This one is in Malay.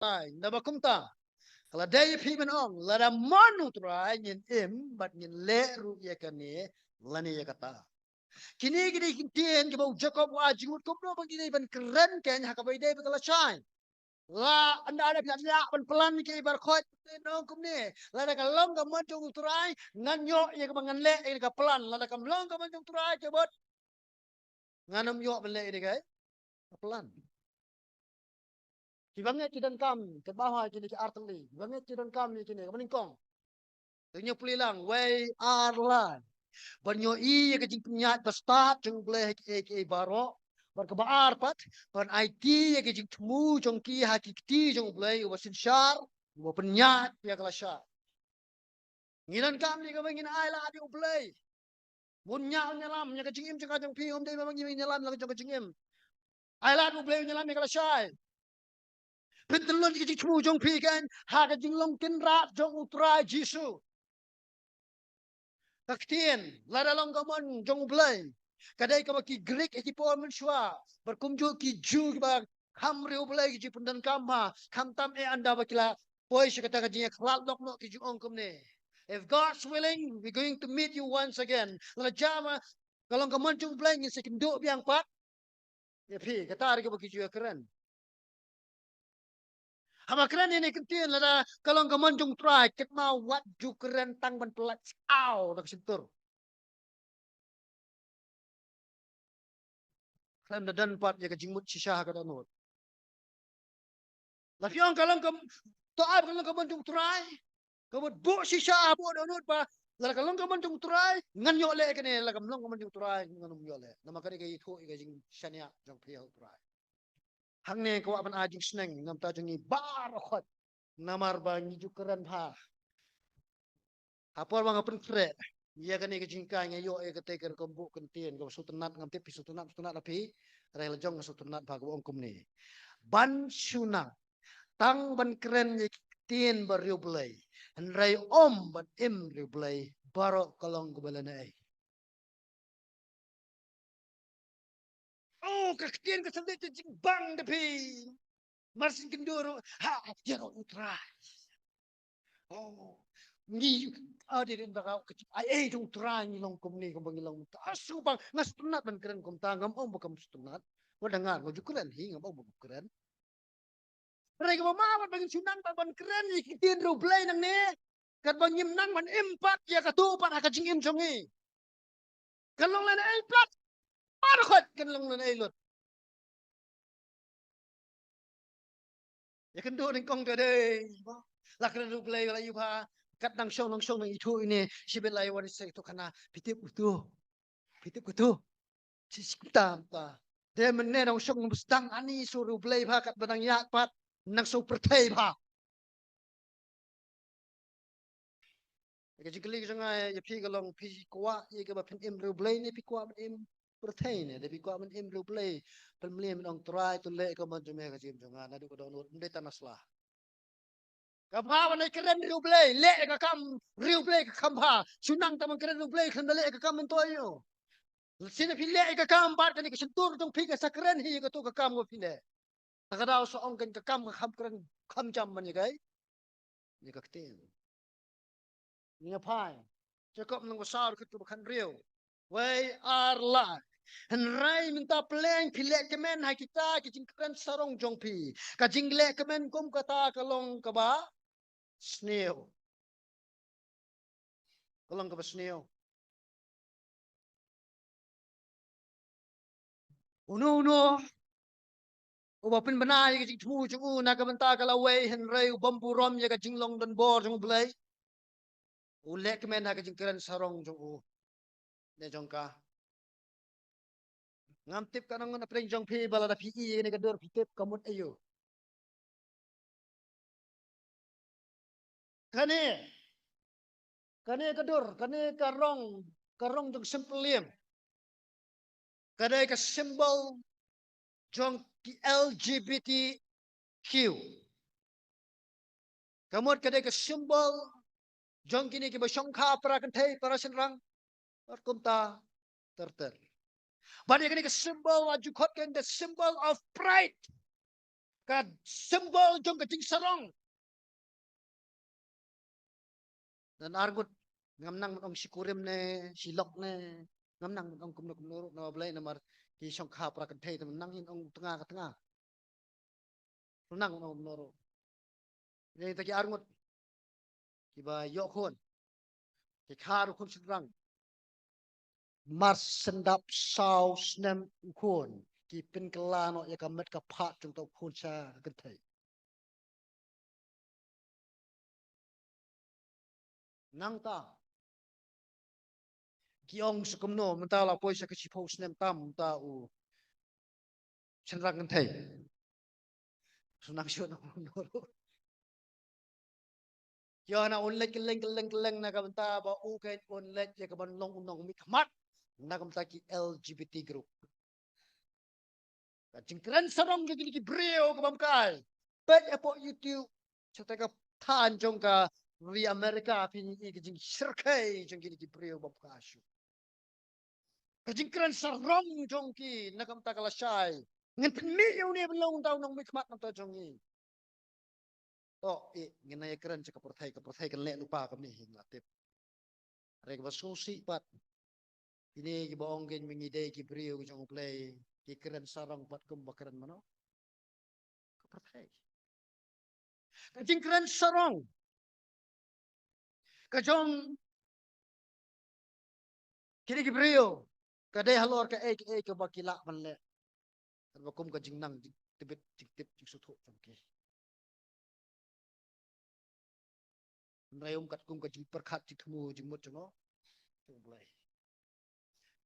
tai na ba kum ta kala dai phi ben ong la da manu trai nyin im bat nyin le ru ye ka ni lani ye kata kini gini kintien ke bau Jacob wa jingut kum no bang gini ban keren ken ha ka bai dai kala chai la anda ada pihak ya ban pelan ke ibar khot no kum ni la da kalong ka man tung trai ngan yo ye ka bangan le ye ka pelan la da kam long ka man tung trai ke bot nganam yo ban le ye kai pelan ki banget ci dan kam ke bawah kini ke arteli banget ci dan kam ni kini ka meningkong Tanya pulilang way arlan banyo i ke jing penyat bestat jeng bleh ke baro bar ke baar pat ban IT ke jing temu jong ki hakikti jong bleh wasin syar wa penyat ya kala syar nginan kam ni ka bangin ai la di bleh mun nya nyalam nya ke jing im jong pi om dei bang nyalam la jong jing im ai la du bleh nyalam ni kala syai Pentelon ke jing temu jong pi kan ha ke jing long tin rat jong utrai Jisu Kaktien, lada long kamon jong blay. Kadai ka ki Greek ki po men shwa. Berkumju ki Jew ba kham riu blay ki pundan kamha. Kham tam e anda ba kila poi shi kata ka jinya khlal dok no ki ju ong kum ne. If God's willing, we're going to meet you once again. Lada jama kalong kamon jong blay ni sekindo biang pat. Ya pi kata ari ka ki ju keren. Hama keren ini kentien lada kalong kamon jong try ket mau wat ju keren tang ban pelat au dak sentur. Klan da dan pat ya ka jingmut shisha ka danot. La fiong kalang kam to ab kalang kam tung try. Kabut bu shisha bu danot pa. La kalang kam tung try ngan yo le ka ne la kam long kam tung try ngan yo le. Nama ka ni thu ka jing shania jong phial try. Hang ne ko apan ajing sneng ngam ta jing bar khot. Namar ba ni jukeran pha. Apor bang apan fre. Ya ka ni ka jing ka nya yo e ka te ka kam bu kentien ka sutunat ngam te pi sutunat api. Rel jong sutunat ba ko ong kum ni. Ban sunang tang ban keren ye tien bar riu blai en rai om ban im riu blai baro kalong ko balana ai oh ka tien ka sande jing bang de pi marsin kenduro ha ya no utra oh ni ade den ba ka ai jong tra ni long kom ni ko bang long asu bang ngas tunat ban keren kom tangam om bakam tunat wadangar ko jukuran hi ngam om keren Mereka mawat bagi sunang ban keren ni kitien ro blay nang ne. Kat bang yim nang ban impact ya katupat ha kajing im songi. Kalong lan ay plat. Para khot kalong lan ay lot. Ya kendo ning kong tade. La kren ro blay la yupa kat nang song nang itu ini sibel lay wan se to kana pitip utu. Pitip utu. Sisiktam ta. De men ne nang song mustang ani suru blay pa kat banang yak pat nang so pertai pa. Cái kali jangan ya pi kalong pi kuat ya ke bapen im rublay ni pi kuat im pertain ni pi kuat im rublay pemliam ong try to le ka man jume ka jim jangan adu ko donor ndai tanaslah ka ba na keren rublay le ka kam rublay ka kam ha sunang tamang keren rublay kan le ka kam to yo sina pi le ka kam bar kan ka sentur tong pi ka sakren hi ka to ka kam go pi le ka daw so ong kan ka kam ka ham keren kam jam man ni kai ni ka ktin ni pai Jacob nang besar ke tu bukan real. We are live. Henrai minta peleng pilek kemen hai kita kicing keren sarong jong pi. Kajing lek kemen kum kata kalong kaba snail. Kalong kaba snail. Uno. Ubapin benai kicing temu jong na kabenta kalau we henrai bambu rom ya kajing long dan bor jong belai. Ulek kemen hai kicing keren sarong jong ne jongka. Ngam tip kanang na peleng jong pi bala da pi ni kadur tip kamut ayo. Kane kadur, kane karong jong simpliam. Kane ka symbol jong ki LGBTQ. Kamot kane ka symbol jong kini ki basyongka para kantay para senrang kumta terter. Bani kane ka symbol wajukot kan the symbol of pride. Kad simbol jong kajing sarong. Dan argut ngamnang ong sikurim ne silok ne ngamnang ong kumno kumno na blay na mar ki song kha pra kan thei nang in ong tengah ke tengah. Nang ong noro. Ni taki argut ki ba yok khon. Ki khar khon sidrang. Mas sendap sau snem khon. Ki pin kelano ya kamet ka phat jong to khon sa kan thei. Nang ta kiong sukumno menta la poisa ka sipo snem tam ta u senrang kan thei sunang syo na noro yo na unlek keleng na ka menta ba u kai unlek ya ka ban long unong mi khamat na ka menta ki LGBT group ka jingkran sarong ki ki brio ka bam kai pet apo YouTube chata ka than jong ka ri America pin ki jing sirkai jong ki brio bam ka shu kajingkran sarong jong ki na ka menta kala shai ngan pni yo ni belong tau nong mi khamat nang ta jong ni oh ngena ya keren cakap perthai kan lek lupa kami hin latip rek basusi pat ini ki boong gen mengide ki brio ki jong play ki keren sarang pat kum bakeren mano perthai kajing keren sarang kajong kini ki brio kadai halor ka ke bakila man le bakum kajing nang tibet tip sutu jongki Rayum kat kum kajing perkhat ti thmu jimut jono jong play